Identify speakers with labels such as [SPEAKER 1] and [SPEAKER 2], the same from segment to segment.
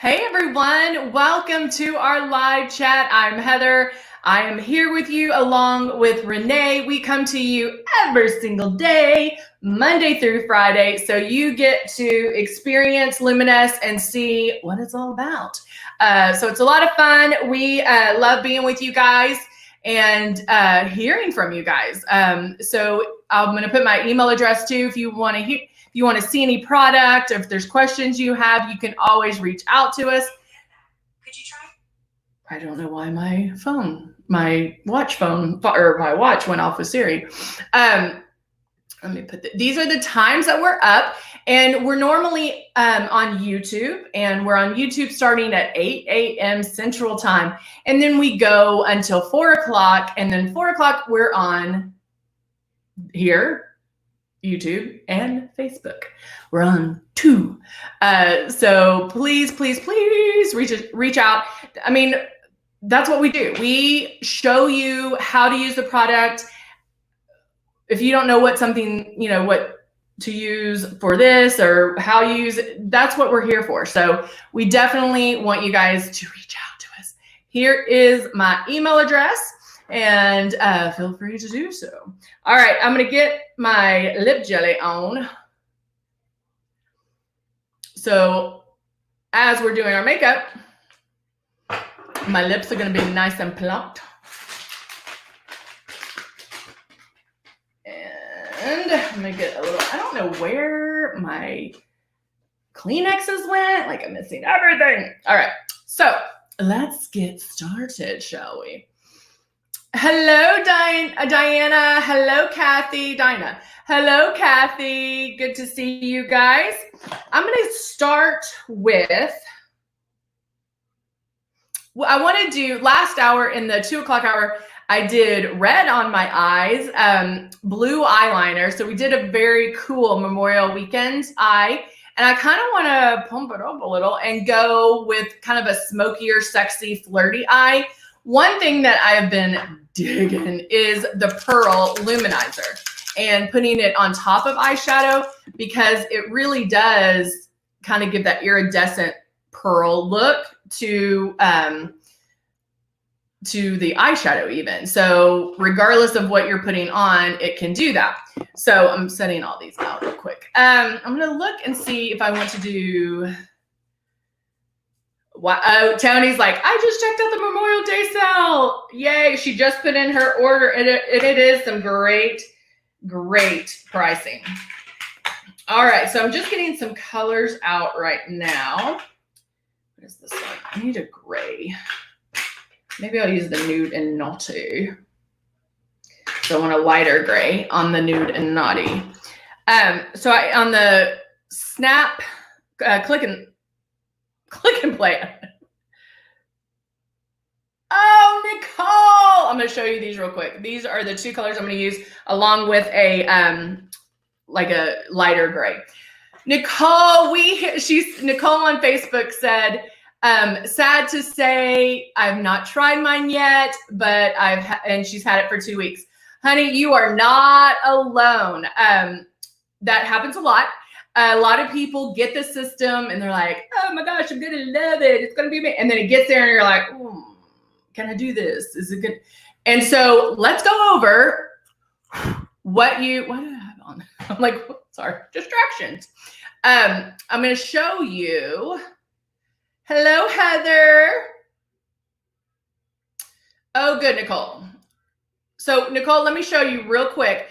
[SPEAKER 1] Hey everyone, welcome to our live chat. I'm Heather. I am here with you along with Renee. We come to you every single day, Monday through Friday, so you get to experience Luminous and see what it's all about. So it's a lot of fun. We love being with you guys and hearing from you guys. So I'm going to put my email address too if you want to hear. If you want to see any product, or if there's questions you have, you can always reach out to us. Could you try? I don't know why my watch went off with Siri. Let me put these are the times that we're up, and we're normally on YouTube, and we're on YouTube starting at 8 a.m. Central Time, and then we go until 4 o'clock, and then 4 o'clock we're on here, YouTube and Facebook. We're on two. So please reach out. I mean, that's what we do. We show you how to use the product. If you don't know what to use for this or how you use it, that's what we're here for. So we definitely want you guys to reach out to us. Here is my email address, and feel free to do so. All right, I'm gonna get my lip jelly on. So as we're doing our makeup, my lips are gonna be nice and plumped. And I'm gonna get a little, I don't know where my Kleenexes went, like I'm missing everything. All right, so let's get started, shall we? Hello, Diana. Hello, Kathy. Dinah. Hello, Kathy. Good to see you guys. I'm going to start with, I want to do last hour in the 2 o'clock hour. I did red on my eyes, blue eyeliner. So we did a very cool Memorial Weekend eye. And I kind of want to pump it up a little and go with kind of a smokier, sexy, flirty eye. One thing that I have been digging is the pearl luminizer and putting it on top of eyeshadow, because it really does kind of give that iridescent pearl look to the eyeshadow even. So regardless of what you're putting on, it can do that. So I'm setting all these out real quick. I'm gonna look and see if I want to do. Wow, Tony's like, I just checked out the Memorial Day sale. Yay, she just put in her order, and it is some great pricing. All right, so I'm just getting some colors out right now. What is this one? I need a gray. Maybe I'll use the nude and naughty. So I want a lighter gray on the nude and naughty. So on the Snap, click and play. Oh, Nicole! I'm going to show you these real quick. These are the two colors I'm going to use along with a like a lighter gray. Nicole on Facebook said, sad to say I've not tried mine yet, but and she's had it for 2 weeks. Honey, you are not alone. That happens a lot. A lot of people get the system and they're like, oh my gosh, I'm going to love it. It's going to be amazing. And then it gets there and you're like, can I do this? Is it good? And so let's go over what do I have on? I'm like, sorry, distractions. I'm going to show you. Hello, Heather. Oh, good, Nicole. So Nicole, let me show you real quick.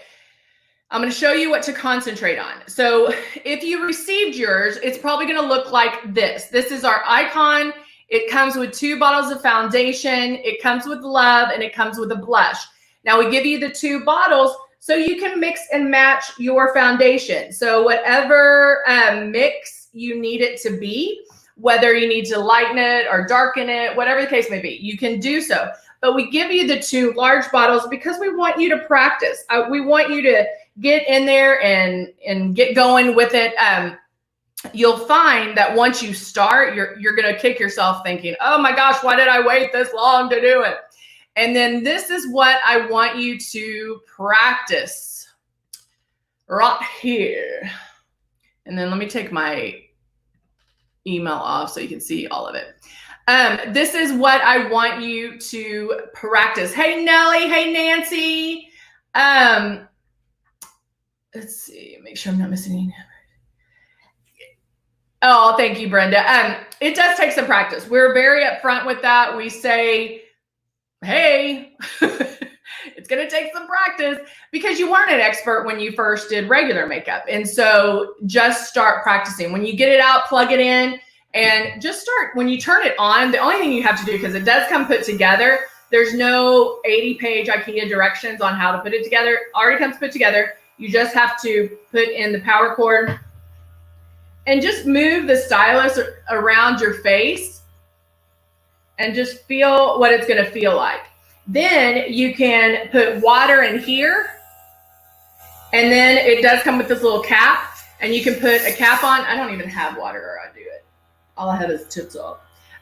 [SPEAKER 1] I'm going to show you what to concentrate on. So if you received yours, it's probably going to look like this. This is our icon. It comes with 2 bottles of foundation. It comes with Love, and it comes with a blush. Now we give you the 2 bottles so you can mix and match your foundation. So whatever mix you need it to be, whether you need to lighten it or darken it, whatever the case may be, you can do so. But we give you the 2 large bottles because we want you to practice. We want you to get in there and get going with it. You'll find that once you start, you're going to kick yourself thinking, oh my gosh, why did I wait this long to do it? And then this is what I want you to practice right here. And then let me take my email off so you can see all of it. This is what I want you to practice. Hey, Nellie. Hey, Nancy. Let's see. Make sure I'm not missing any. Oh, thank you, Brenda. It does take some practice. We're very upfront with that. We say, hey, it's going to take some practice because you weren't an expert when you first did regular makeup. And so just start practicing. When you get it out, plug it in and just start. When you turn it on, the only thing you have to do, because it does come put together, there's no 80-page IKEA directions on how to put it together. It already comes put together. You just have to put in the power cord and just move the stylus around your face and just feel what it's going to feel like. Then you can put water in here, and then it does come with this little cap, and you can put a cap on. I don't even have water, or I do it. All I have is tips off.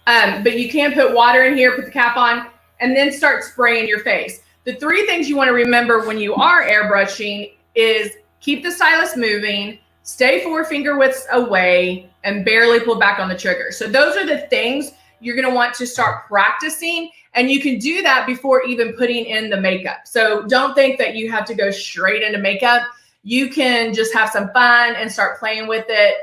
[SPEAKER 1] But you can put water in here, put the cap on, and then start spraying your face. The 3 things you want to remember when you are airbrushing is keep the stylus moving, stay 4 finger widths away, and barely pull back on the trigger. So those are the things you're going to want to start practicing, and you can do that before even putting in the makeup. So don't think that you have to go straight into makeup. You can just have some fun and start playing with it,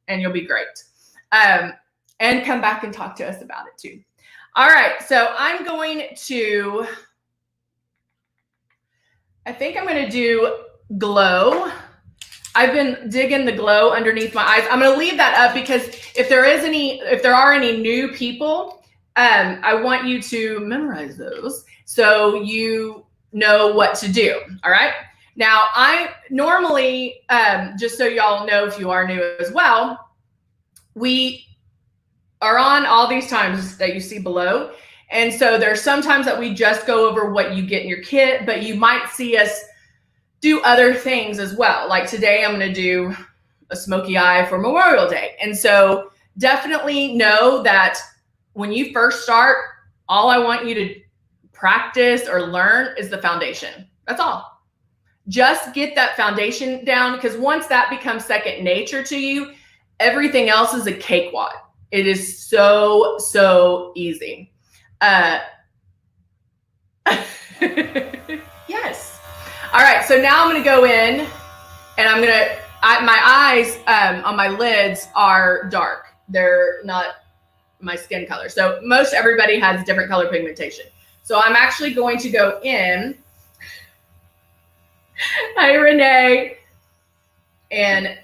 [SPEAKER 1] and you'll be great. And come back and talk to us about it too. All right, so I'm going to, I think I'm going to do glow. I've been digging the glow underneath my eyes. I'm going to leave that up because if there are any new people, I want you to memorize those so you know what to do. All right. Now, I normally, just so y'all know if you are new as well, we are on all these times that you see below. And so there's sometimes that we just go over what you get in your kit, but you might see us do other things as well. Like today, I'm going to do a smoky eye for Memorial Day. And so definitely know that when you first start, all I want you to practice or learn is the foundation. That's all. Just get that foundation down, because once that becomes second nature to you, everything else is a cakewalk. It is so, so easy. Yes. All right, so now I'm going to go in and I'm going to, my eyes on my lids are dark. They're not my skin color. So most everybody has different color pigmentation. So I'm actually going to go in. Hi, Renee. And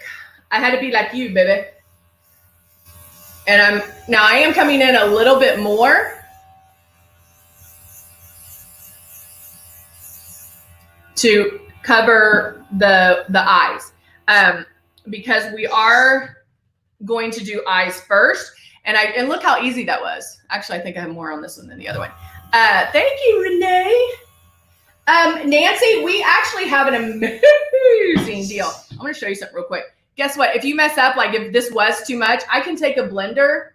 [SPEAKER 1] I had to be like you, baby. And I am coming in a little bit more. To cover the eyes, because we are going to do eyes first. And look how easy that was. Actually, I think I have more on this one than the other one. Thank you, Renee. Nancy, we actually have an amazing deal. I'm going to show you something real quick. Guess what? If you mess up, like if this was too much, I can take a blender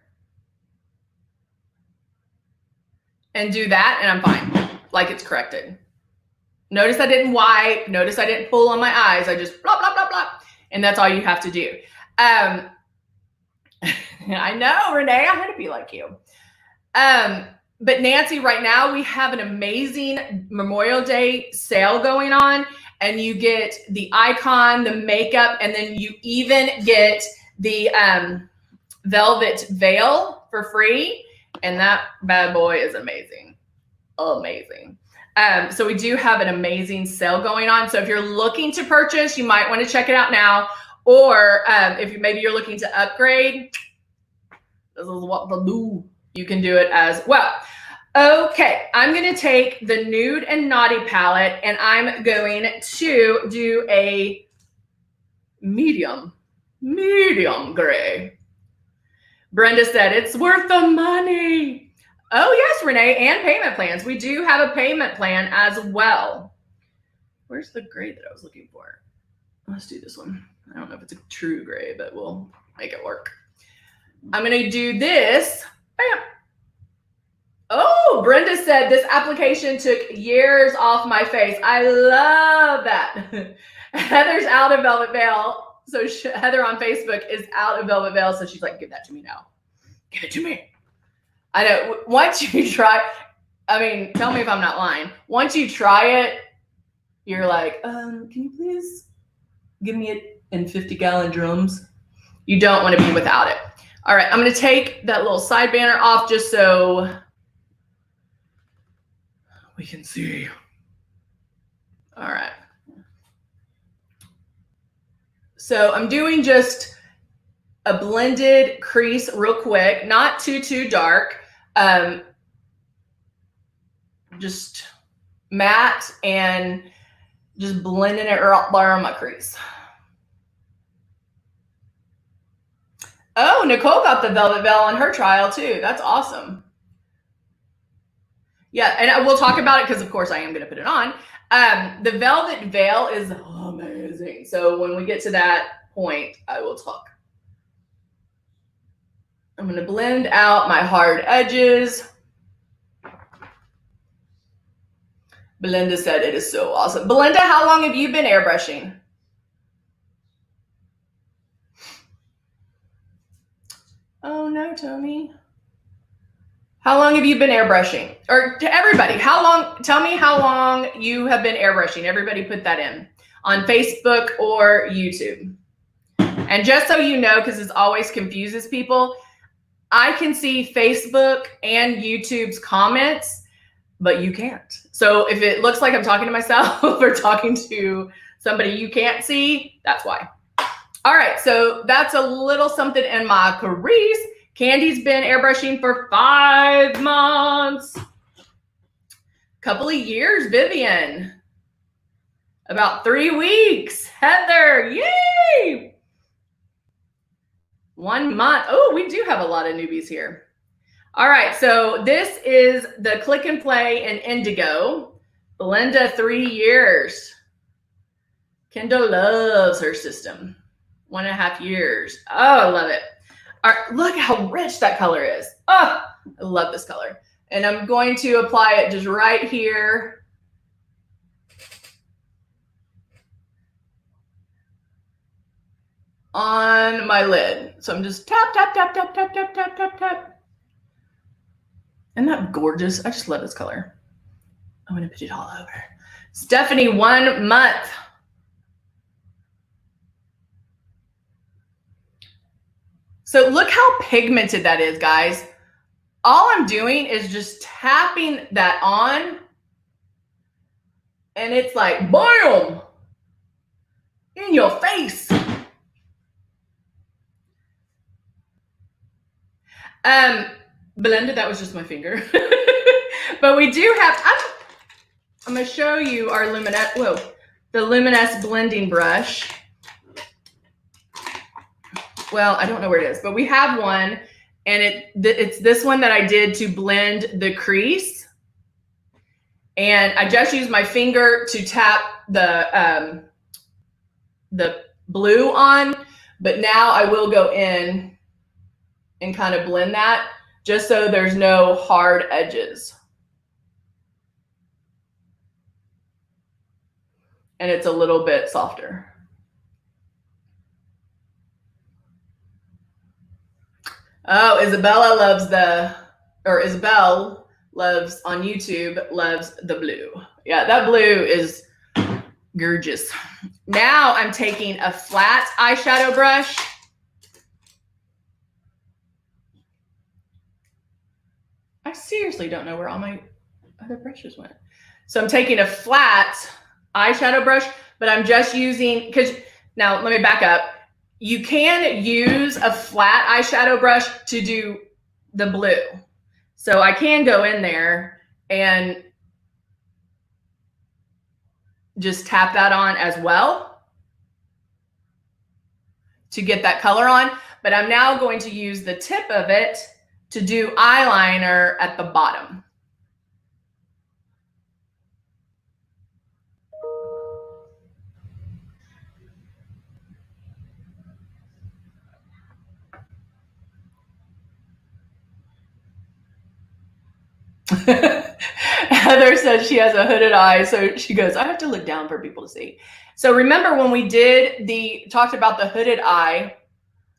[SPEAKER 1] and do that, and I'm fine. Like it's corrected. Notice I didn't wipe. Notice I didn't pull on my eyes. I just blah, blah, blah, blah. And that's all you have to do. I know, Renee, I had to be like you. But Nancy, right now we have an amazing Memorial Day sale going on, and you get the icon, the makeup, and then you even get the velvet veil for free. And that bad boy is amazing. Amazing. So we do have an amazing sale going on. So if you're looking to purchase, you might want to check it out now. Or if maybe you're looking to upgrade, this is what to do. You can do it as well. Okay, I'm going to take the Nude and Naughty palette, and I'm going to do a medium gray. Brenda said it's worth the money. Oh, yes, Renee, and payment plans. We do have a payment plan as well. Where's the gray that I was looking for? Let's do this one. I don't know if it's a true gray, but we'll make it work. I'm going to do this. Bam. Oh, Brenda said this application took years off my face. I love that. Heather's out of Velvet Veil. So Heather on Facebook is out of Velvet Veil, so she's like, give that to me now. Give it to me. I know. Once you try, I mean, tell me if I'm not lying. Once you try it, you're like, can you please give me it in 50-gallon drums? You don't want to be without it. All right, I'm going to take that little side banner off just so we can see. All right. So I'm doing just a blended crease real quick, not too dark. Just matte and just blending it right there on my crease. Oh, Nicole got the Velvet Veil on her trial too. That's awesome. Yeah, and we'll talk about it because of course I am going to put it on. The Velvet Veil is amazing. So when we get to that point, I will talk. I'm going to blend out my hard edges. Belinda said it is so awesome. Belinda, how long have you been airbrushing? Oh no, Tony. How long have you been airbrushing? Or to everybody, how long, tell me how long you have been airbrushing. Everybody put that in on Facebook or YouTube. And just so you know, because it always confuses people, I can see Facebook and YouTube's comments, but you can't. So if it looks like I'm talking to myself or talking to somebody you can't see, that's why. All right, so that's a little something in my crease. Candy's been airbrushing for 5 months. Couple of years, Vivian. About 3 weeks. Heather, yay! 1 month. Oh, we do have a lot of newbies here. All right, so this is the Click and Play in Indigo. Belinda, 3 years. Kendall loves her system. 1.5 years. Oh, I love it. All right, look how rich that color is. Oh, I love this color. And I'm going to apply it just right here. On my lid. So I'm just tap, tap, tap, tap, tap, tap, tap, tap, tap. Isn't that gorgeous? I just love this color. I'm going to put it all over. Stephanie, 1 month. So look how pigmented that is, guys. All I'm doing is just tapping that on. And it's like, boom, in your face. Belinda, that was just my finger. But we do have, I'm going to show you our the Luminous blending brush. Well, I don't know where it is, but we have one, and it's this one that I did to blend the crease. And I just used my finger to tap the blue on, but now I will go in and kind of blend that just so there's no hard edges. And it's a little bit softer. Oh, Isabel loves on YouTube, loves the blue. Yeah, that blue is gorgeous. Now I'm taking a flat eyeshadow brush. I seriously don't know where all my other brushes went. So I'm taking a flat eyeshadow brush, but I'm just using, now let me back up. You can use a flat eyeshadow brush to do the blue. So I can go in there and just tap that on as well to get that color on. But I'm now going to use the tip of it to do eyeliner at the bottom. Heather says she has a hooded eye, so she goes, I have to look down for people to see. So remember when we talked about the hooded eye,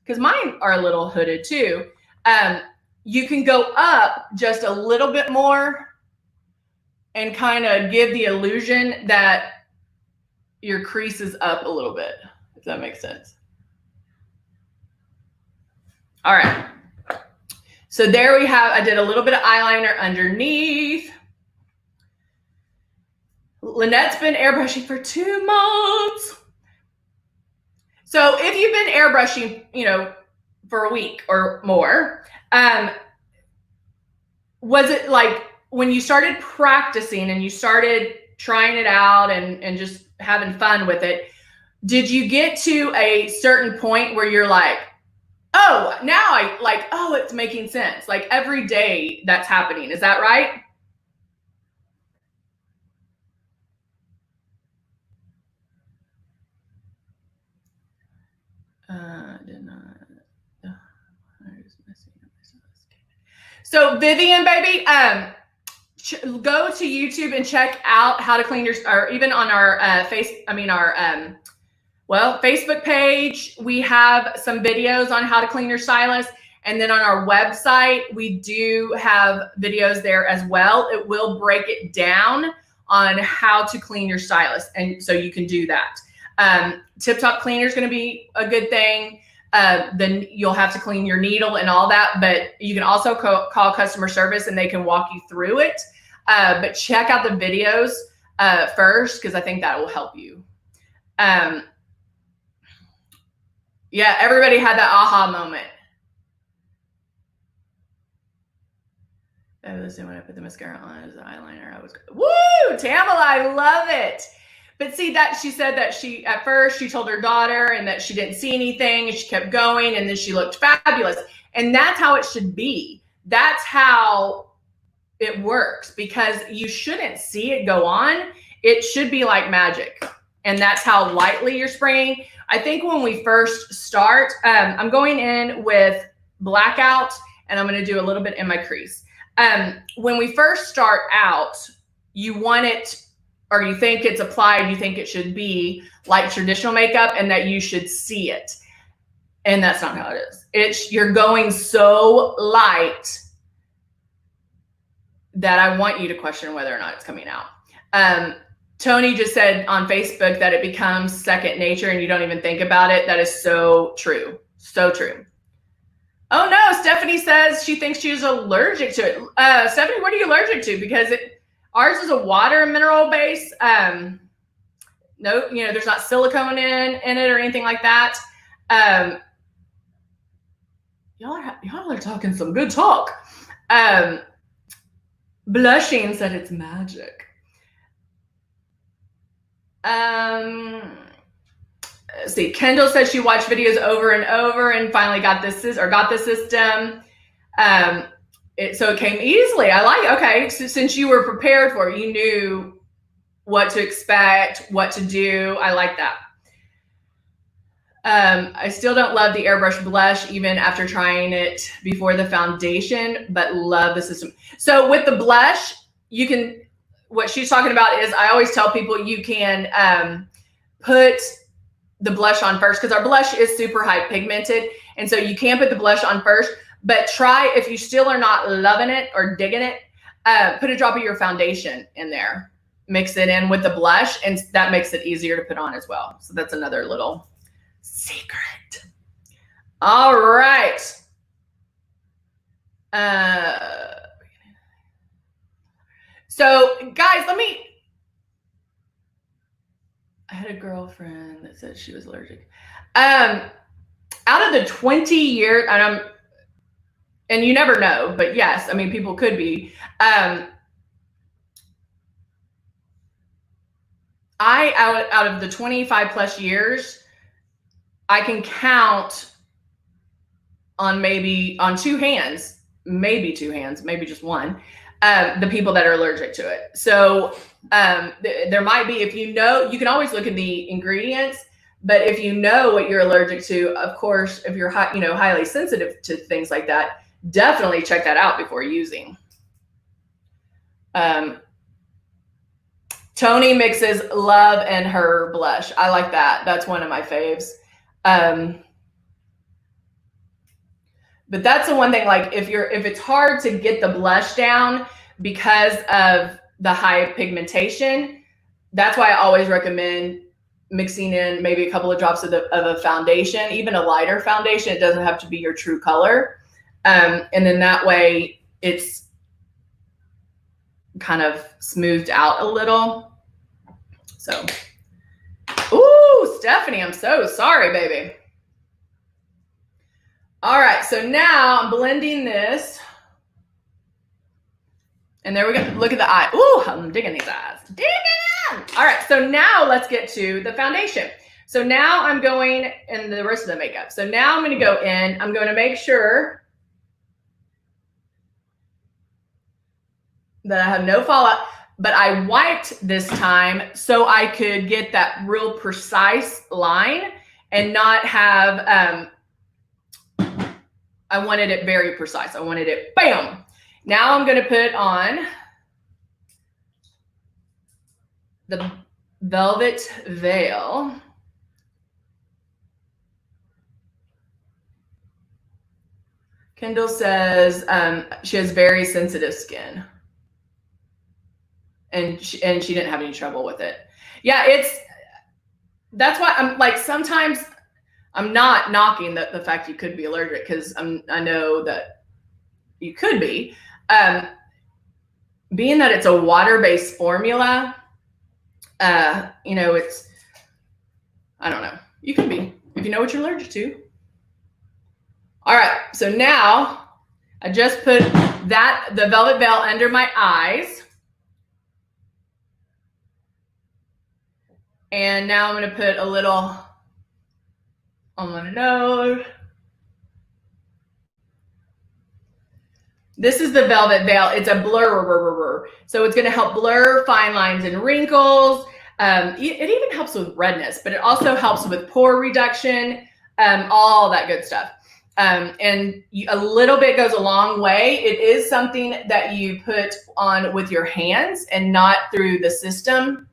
[SPEAKER 1] because mine are a little hooded too. You can go up just a little bit more and kind of give the illusion that your crease is up a little bit, if that makes sense. All right. So there we have, I did a little bit of eyeliner underneath. Lynette's been airbrushing for 2 months. So if you've been airbrushing, for a week or more, was it like when you started practicing and you started trying it out and just having fun with it, did you get to a certain point where you're like, oh, now it's making sense. Like every day that's happening. Is that right? So Vivian, baby, go to YouTube and check out how to clean your, or even on our Facebook page, we have some videos on how to clean your stylus. And then on our website, we do have videos there as well. It will break it down on how to clean your stylus. And so you can do that. Tip Top Cleaner is going to be a good thing. Then you'll have to clean your needle and all that, but you can also call customer service and they can walk you through it. But check out the videos first, because I think that will help you. Yeah, everybody had that aha moment. Listen, when I put the mascara on as an eyeliner, I was, woo, Tamala, I love it. But see that she said that at first she told her daughter and that she didn't see anything and she kept going and then she looked fabulous. And that's how it should be. That's how it works, because you shouldn't see it go on. It should be like magic. And that's how lightly you're spraying. I think when we first start, I'm going in with Blackout and I'm going to do a little bit in my crease. When we first start out, you want it, or you think it's applied, you think it should be like traditional makeup and that you should see it. And that's not how it is. You're going so light that I want you to question whether or not it's coming out. Tony just said on Facebook that it becomes second nature and you don't even think about it. That is so true. So true. Oh no, Stephanie says she thinks she's allergic to it. Stephanie, what are you allergic to? Because ours is a water and mineral base. No, there's not silicone in it or anything like that. Y'all are talking some good talk. Blushing said it's magic. Let's see. Kendall said she watched videos over and over and finally got the system. So it came easily. I like it. Okay, so since you were prepared for it, you knew what to expect, what to do. I like that. I still don't love the Airbrush blush even after trying it before the foundation, but love the system. So with the blush, what she's talking about is, I always tell people you can put the blush on first, because our blush is super high pigmented. And so you can put the blush on first, but try, if you still are not loving it or digging it, put a drop of your foundation in there, mix it in with the blush, and that makes it easier to put on as well. So that's another little secret. All right. So guys, I had a girlfriend that said she was allergic. Out of the 20 years, and you never know, but yes, people could be. Out of the 25 plus years, I can count on two hands, maybe just one, the people that are allergic to it. So there might be, you can always look at the ingredients, but if you know what you're allergic to, of course, if you're highly sensitive to things like that, definitely check that out before using. Tony mixes Love and Her blush. I like that. That's one of my faves. But that's the one thing, like if it's hard to get the blush down because of the high pigmentation, that's why I always recommend mixing in maybe a couple of drops of a foundation, even a lighter foundation. It doesn't have to be your true color. And then that way it's kind of smoothed out a little. So, ooh, Stephanie, I'm so sorry, baby. All right, so now I'm blending this. And there we go. Look at the eye. Ooh, I'm digging these eyes. Digging them. All right, so now let's get to the foundation. So now I'm going in the rest of the makeup. So now I'm going to go in. I'm going to make sure that I have no fallout, but I wiped this time so I could get that real precise line and not have, I wanted it very precise. I wanted it, bam. Now I'm going to put on the Velvet Veil. Kendall says she has very sensitive skin. And she didn't have any trouble with it. Yeah, that's why I'm like, sometimes I'm not knocking the fact you could be allergic, because I know that you could be. Being that it's a water-based formula, you know, it's, I don't know. You could be, if you know what you're allergic to. All right, so now I just put the Velvet Veil under my eyes. And now I'm going to put a little on my nose. This is the Velvet Veil. It's a blur. So it's going to help blur fine lines and wrinkles. It even helps with redness, but it also helps with pore reduction, all that good stuff. And a little bit goes a long way. It is something that you put on with your hands and not through the system.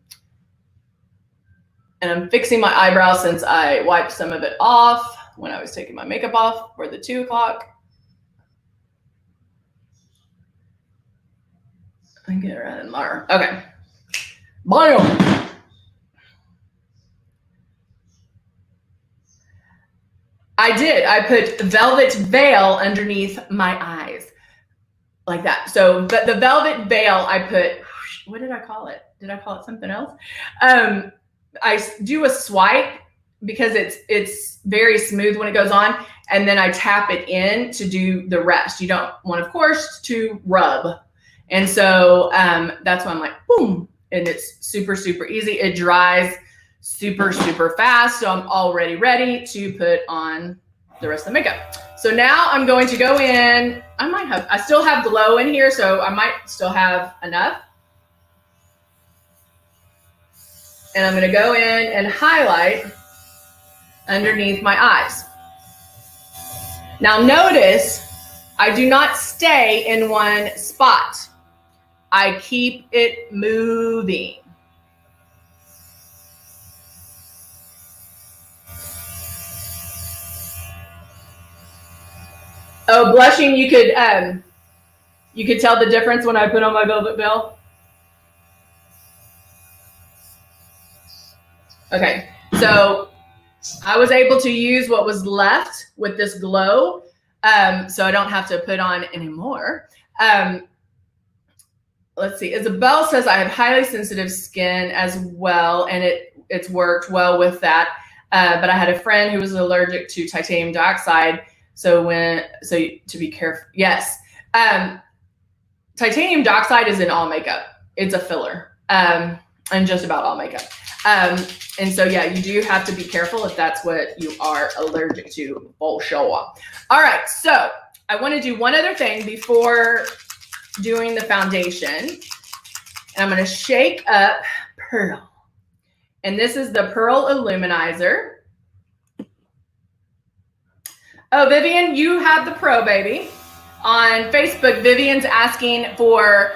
[SPEAKER 1] And I'm fixing my eyebrows since I wiped some of it off when I was taking my makeup off for the 2 o'clock. I get it right in there. Okay. Bam. I did. I put Velvet Veil underneath my eyes. Like that. So, but the Velvet Veil, I put, what did I call it? Did I call it something else? I do a swipe because it's very smooth when it goes on, and then I tap it in to do the rest. You don't want, of course, to rub. And so that's why I'm like, boom, and it's super, super easy. It dries super, super fast. So I'm already ready to put on the rest of the makeup. So now I'm going to go in. I still have glow in here, so I might still have enough. And I'm going to go in and highlight underneath my eyes. Now notice I do not stay in one spot. I keep it moving. Oh, blushing, you could tell the difference when I put on my Velvet Veil. Okay, so I was able to use what was left with this glow, so I don't have to put on anymore. Let's see. Isabel says I have highly sensitive skin as well, and it's worked well with that. But I had a friend who was allergic to titanium dioxide, so to be careful. Yes, titanium dioxide is in all makeup. It's a filler, and just about all makeup. And so, yeah, you do have to be careful if that's what you are allergic to, for sure. All right, so I want to do one other thing before doing the foundation. And I'm going to shake up Pearl. And this is the Pearl Illuminizer. Oh, Vivian, you have the Pro, baby. On Facebook, Vivian's asking for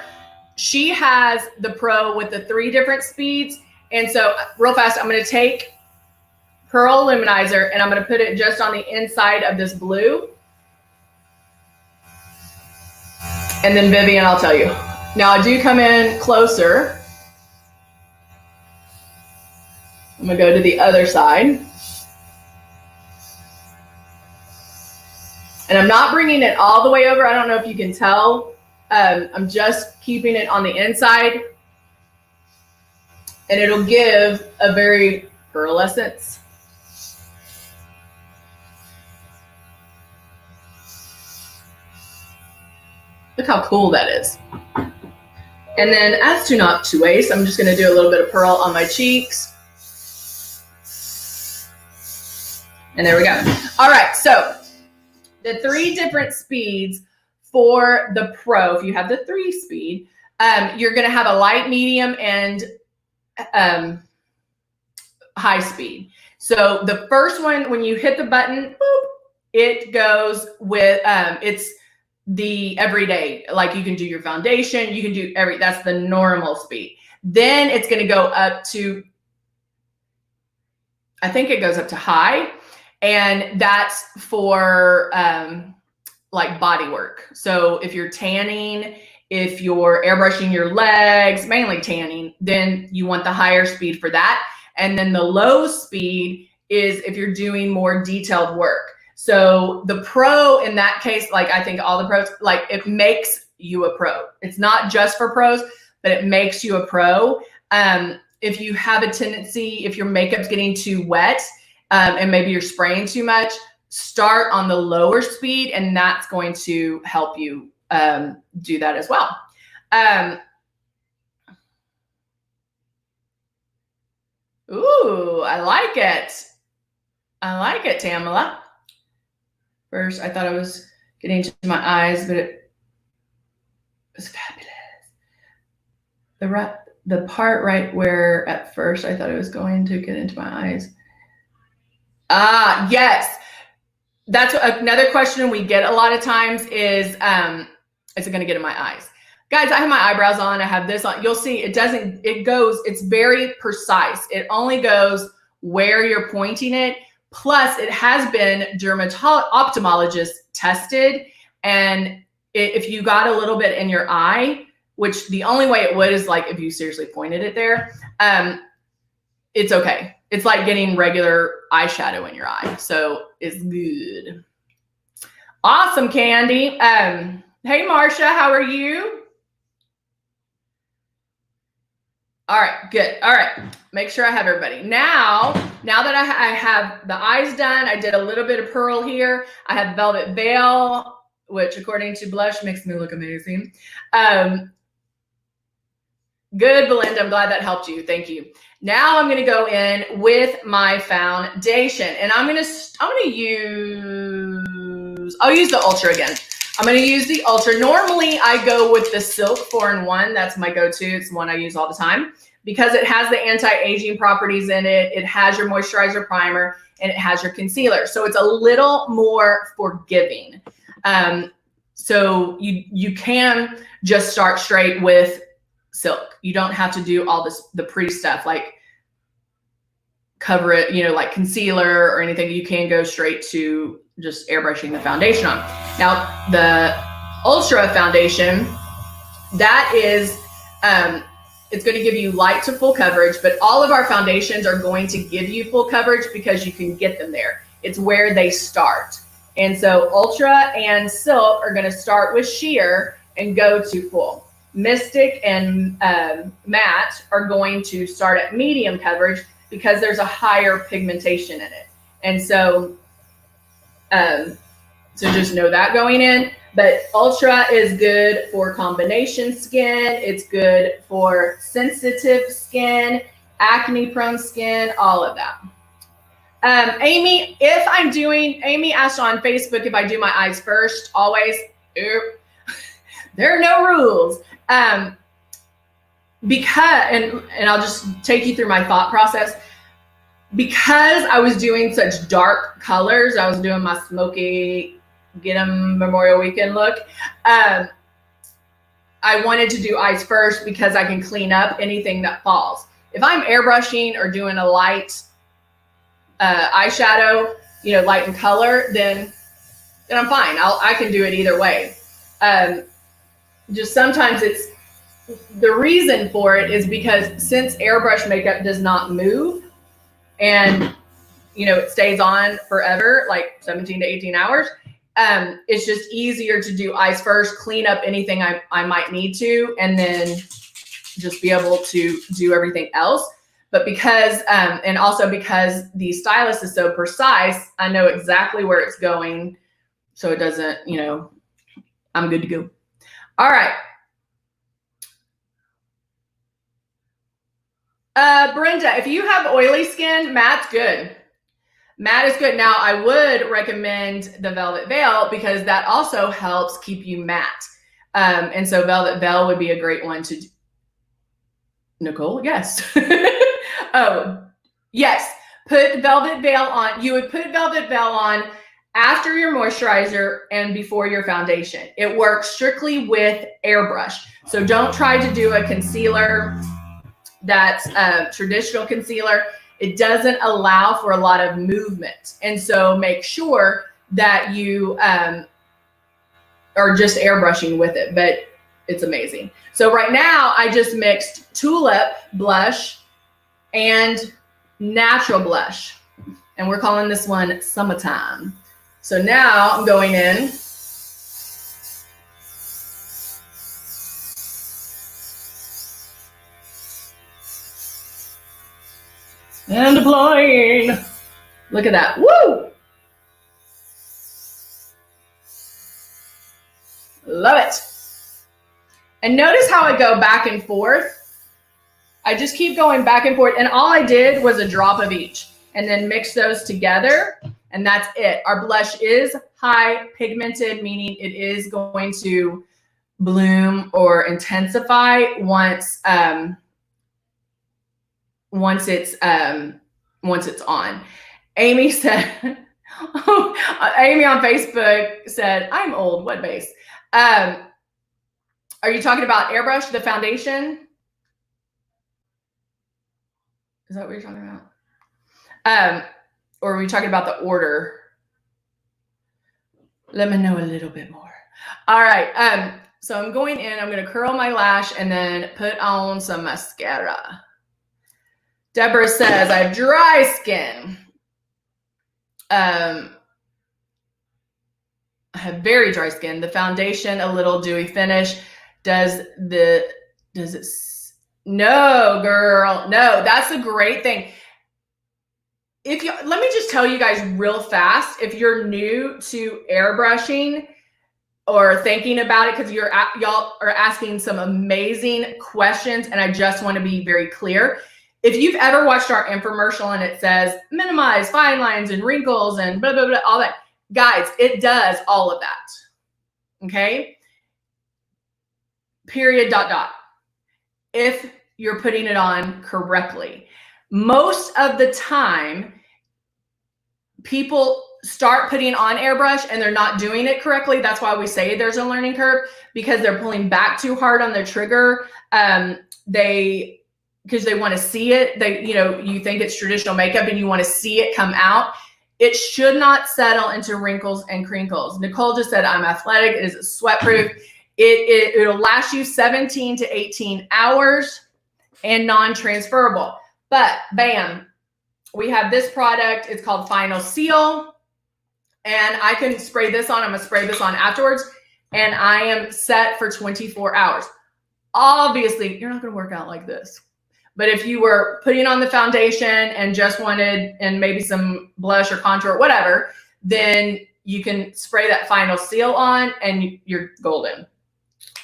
[SPEAKER 1] she has the Pro with the 3 different speeds. And so real fast, I'm going to take Pearl Luminizer and I'm going to put it just on the inside of this blue. And then Vivian, I'll tell you. Now I do come in closer. I'm going to go to the other side. And I'm not bringing it all the way over. I don't know if you can tell. I'm just keeping it on the inside. And it'll give a very pearlescence. Look how cool that is. And then as to not to waste, I'm just going to do a little bit of pearl on my cheeks. And there we go. All right, so the 3 different speeds for the Pro, if you have the 3 speed, you're going to have a light, medium, and high speed. So the first one, when you hit the button, boop, it goes with, it's the everyday, like you can do your foundation, you can do that's the normal speed. Then it's going to go up to, I think it goes up to high, and that's for like body work. So if you're tanning, if you're airbrushing your legs, mainly tanning, then you want the higher speed for that. And then the low speed is if you're doing more detailed work. So the Pro in that case, like I think all the pros, like it makes you a pro. It's not just for pros, but it makes you a pro. If you have a tendency, if your makeup's getting too wet and maybe you're spraying too much, start on the lower speed and that's going to help you do that as well. Ooh, I like it. I like it, Tamala. First, I thought I was getting to my eyes, but it was fabulous. The part right where at first I thought it was going to get into my eyes. Ah, yes. That's another question we get a lot of times is it going to get in my eyes? Guys, I have my eyebrows on. I have this on. You'll see it's very precise. It only goes where you're pointing it. Plus, it has been ophthalmologist tested. And if you got a little bit in your eye, which the only way it would is like if you seriously pointed it there, it's okay. It's like getting regular eyeshadow in your eye. So it's good. Awesome, Candy. Hey, Marcia, how are you? All right, good. All right, make sure I have everybody. Now that I have the eyes done, I did a little bit of pearl here. I have Velvet Veil, which according to Blush makes me look amazing. Good, Belinda, I'm glad that helped you. Thank you. Now I'm gonna go in with my foundation and I'll use the Ultra again. I'm going to use the Ultra. Normally, I go with the Silk 4-in-1. That's my go-to. It's the one I use all the time because it has the anti-aging properties in it. It has your moisturizer primer and it has your concealer. So it's a little more forgiving. So you can just start straight with Silk. You don't have to do all the pretty stuff like cover it, like concealer or anything. You can go straight to just airbrushing the foundation on. Now, the Ultra foundation, that is, it's going to give you light to full coverage, but all of our foundations are going to give you full coverage because you can get them there. It's where they start. And so Ultra and Silk are going to start with sheer and go to full. Mystic and Matte are going to start at medium coverage because there's a higher pigmentation in it. And so just know that going in, but Ultra is good for combination skin. It's good for sensitive skin, acne prone skin, all of that. Amy asked on Facebook if I do my eyes first, always. There are no rules. Because, and I'll just take you through my thought process. Because I was doing such dark colors, I was doing my smoky, get 'em Memorial Weekend look. I I wanted to do eyes first because I can clean up anything that falls. If I'm airbrushing or doing a light eyeshadow, light and color, then I'm fine. I can do it either way. Just sometimes it's, the reason for it is because since airbrush makeup does not move and it stays on forever, like 17 to 18 hours, it's just easier to do eyes first, clean up anything I might need to, and then just be able to do everything else. But because, and also because the stylus is so precise, I know exactly where it's going. So it doesn't, I'm good to go. All right. Brenda, if you have oily skin, matte's good. Matte is good. Now, I would recommend the Velvet Veil because that also helps keep you matte. And so Velvet Veil would be a great one to do. Nicole, yes. Oh, yes. Put Velvet Veil on. You would put Velvet Veil on after your moisturizer and before your foundation. It works strictly with airbrush. So don't try to do a concealer that's a traditional concealer. It doesn't allow for a lot of movement. And so make sure that you are just airbrushing with it, but it's amazing. So right now I just mixed Tulip blush and natural blush, and we're calling this one Summertime. So now I'm going in and applying. Look at that. Woo! Love it. And notice how I go back and forth. I just keep going back and forth. And all I did was a drop of each and then mix those together. And that's it. Our blush is high pigmented, meaning it is going to bloom or intensify once it's on. Amy said, Amy on Facebook said, I'm old, what base? Are you talking about airbrush, the foundation? Is that what you're talking about? Or are we talking about the order? Let me know a little bit more. All right. So I'm going in, I'm going to curl my lash and then put on some mascara. Deborah says, I have dry skin. I have very dry skin. The foundation, a little dewy finish. Does it? No, girl. No, that's a great thing. Let me just tell you guys real fast, if you're new to airbrushing or thinking about it, because y'all are asking some amazing questions, and I just want to be very clear. If you've ever watched our infomercial and it says minimize fine lines and wrinkles and blah, blah, blah, all that, guys, it does all of that. Okay? Period, ... If you're putting it on correctly. Most of the time, people start putting on airbrush and they're not doing it correctly. That's why we say there's a learning curve, because they're pulling back too hard on their trigger. Because they want to see it. You think it's traditional makeup and you want to see it come out. It should not settle into wrinkles and crinkles. Nicole just said, I'm athletic. It is sweat proof. It'll last you 17 to 18 hours and non-transferable. But bam, we have this product. It's called Final Seal. And I can spray this on. I'm going to spray this on afterwards. And I am set for 24 hours. Obviously, you're not going to work out like this. But if you were putting on the foundation and just wanted, and maybe some blush or contour or whatever, then you can spray that Final Seal on and you're golden.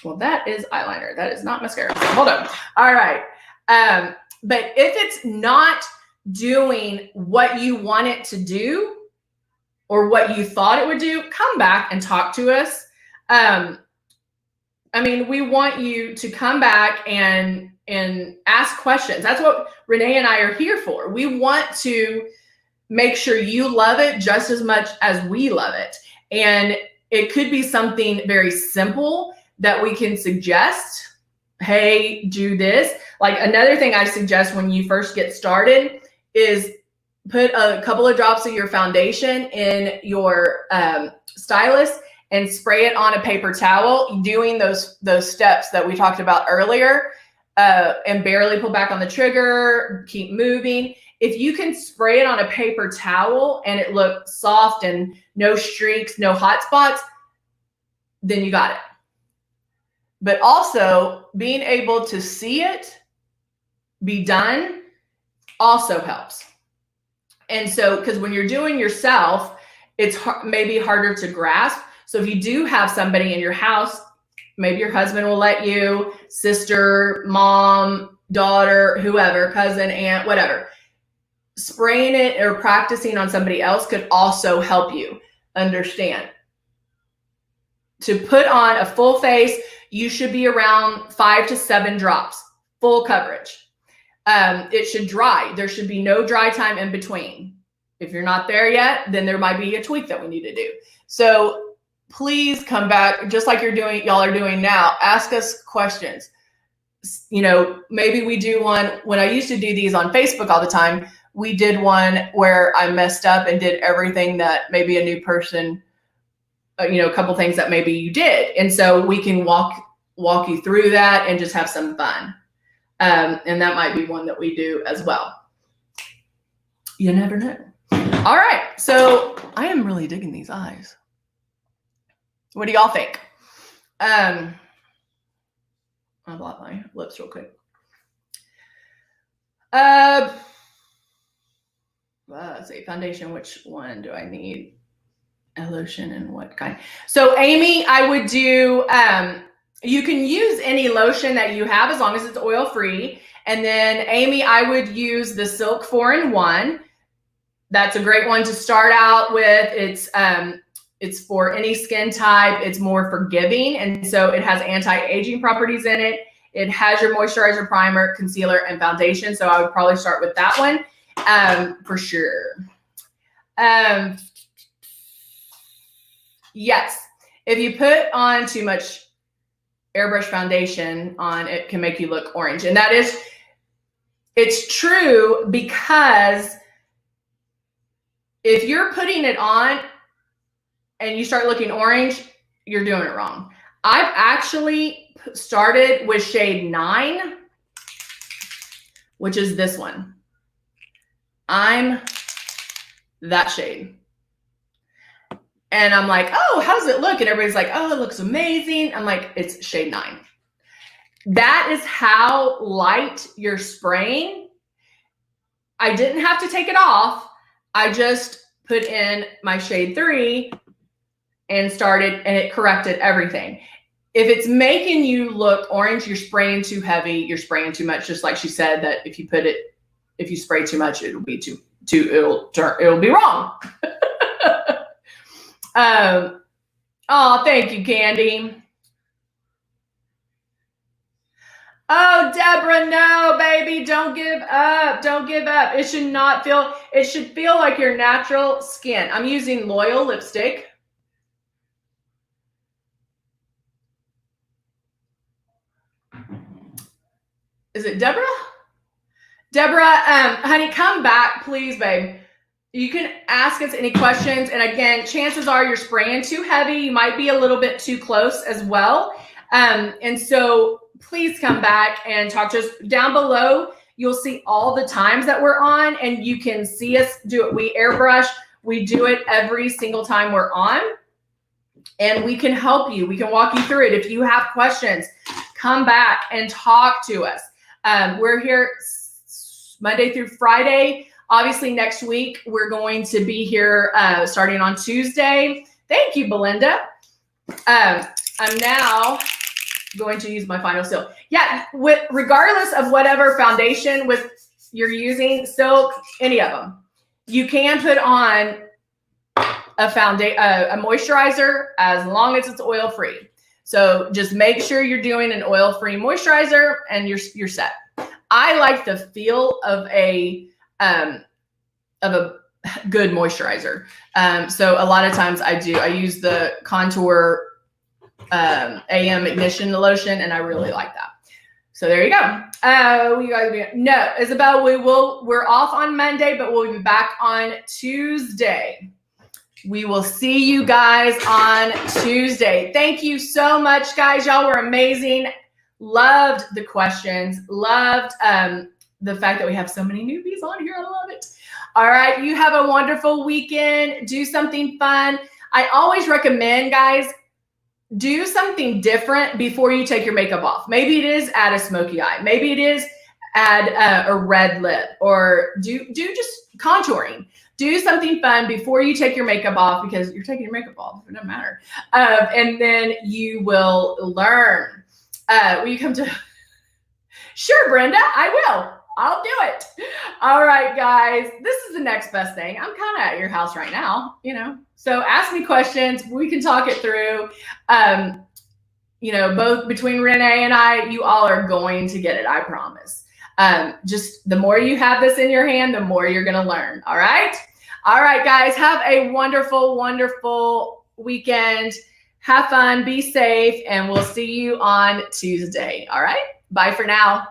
[SPEAKER 1] Well, that is eyeliner. That is not mascara. So hold on. All right. But if it's not doing what you want it to do or what you thought it would do, come back and talk to us. We want you to come back and ask questions. That's what Renee and I are here for. We want to make sure you love it just as much as we love it. And it could be something very simple that we can suggest. Hey, do this. Like another thing I suggest when you first get started is put a couple of drops of your foundation in your stylus and spray it on a paper towel, doing those steps that we talked about earlier, and barely pull back on the trigger, keep moving. If you can spray it on a paper towel and it looks soft and no streaks, no hot spots, then you got it. But also being able to see it be done also helps. And so, because when you're doing yourself, it's maybe harder to grasp. So if you do have somebody in your house, maybe your husband will let you, sister, mom, daughter, whoever, cousin, aunt, whatever, spraying it or practicing on somebody else could also help you understand. To put on a full face, you should be around 5 to 7 drops, full coverage. It should dry. There should be no dry time in between. If you're not there yet, then there might be a tweak that we need to do. So please come back, just like y'all are doing now. Ask us questions. You know, maybe we do one. When I used to do these on Facebook all the time, we did one where I messed up and did everything that maybe a new person, you know, a couple things that maybe you did. And so we can walk you through that and just have some fun. And that might be one that we do as well. You never know. All right. So I am really digging these eyes. What do y'all think? I'll blot my lips real quick. Let's see, foundation. Which one do I need? A lotion and what kind? So Amy, I would do, you can use any lotion that you have as long as it's oil free. And then Amy, I would use the Silk 4-in-1. That's a great one to start out with. It's for any skin type. It's more forgiving. And so it has anti-aging properties in it. It has your moisturizer, primer, concealer, and foundation. So I would probably start with that one for sure. Yes, if you put on too much airbrush foundation on, it can make you look orange. And it's true, because if you're putting it on and you start looking orange, you're doing it wrong. I've actually started with shade 9, which is this one. I'm that shade. And I'm like, oh, how does it look? And everybody's like, oh, it looks amazing. I'm like, it's shade 9. That is how light you're spraying. I didn't have to take it off. I just put in my shade 3 and started, and it corrected everything. If it's making you look orange, you're spraying too heavy, you're spraying too much. Just like she said, that if you spray too much, it'll be it'll be wrong. Oh, thank you, Candy. Oh, Deborah, no, baby, don't give up. Don't give up. It should feel like your natural skin. I'm using Loyal lipstick. Is it Deborah? Deborah, honey, come back, please, babe. You can ask us any questions. And again, chances are you're spraying too heavy. You might be a little bit too close as well. And so please come back and talk to us. Down below, you'll see all the times that we're on, and you can see us do it. We airbrush. We do it every single time we're on, and we can help you. We can walk you through it. If you have questions, come back and talk to us. We're here Monday through Friday. Obviously, next week, we're going to be here starting on Tuesday. Thank you, Belinda. I'm now going to use my final seal. Yeah, regardless of whatever foundation you're using, Silk, any of them, you can put on a moisturizer as long as it's oil-free. So just make sure you're doing an oil-free moisturizer, and you're set. I like the feel of a good moisturizer. So a lot of times I use the contour AM ignition lotion, and I really like that. So there you go. No, Isabel, we're off on Monday, but we'll be back on Tuesday. We will see you guys on Tuesday. Thank you so much, guys. Y'all were amazing. Loved the questions. Loved the fact that we have so many newbies on here. I love it. All right. You have a wonderful weekend. Do something fun. I always recommend, guys, do something different before you take your makeup off. Maybe it is add a smoky eye. Maybe it is add a red lip, or do just contouring. Do something fun before you take your makeup off, because you're taking your makeup off. It doesn't matter. And then you will learn. Will you come to? Sure, Brenda, I will. I'll do it. All right, guys. This is the next best thing. I'm kind of at your house right now, So ask me questions. We can talk it through. Both between Renee and I, you all are going to get it. I promise. Just the more you have this in your hand, the more you're going to learn. All right. All right, guys, have a wonderful, wonderful weekend. Have fun, be safe, and we'll see you on Tuesday. All right. Bye for now.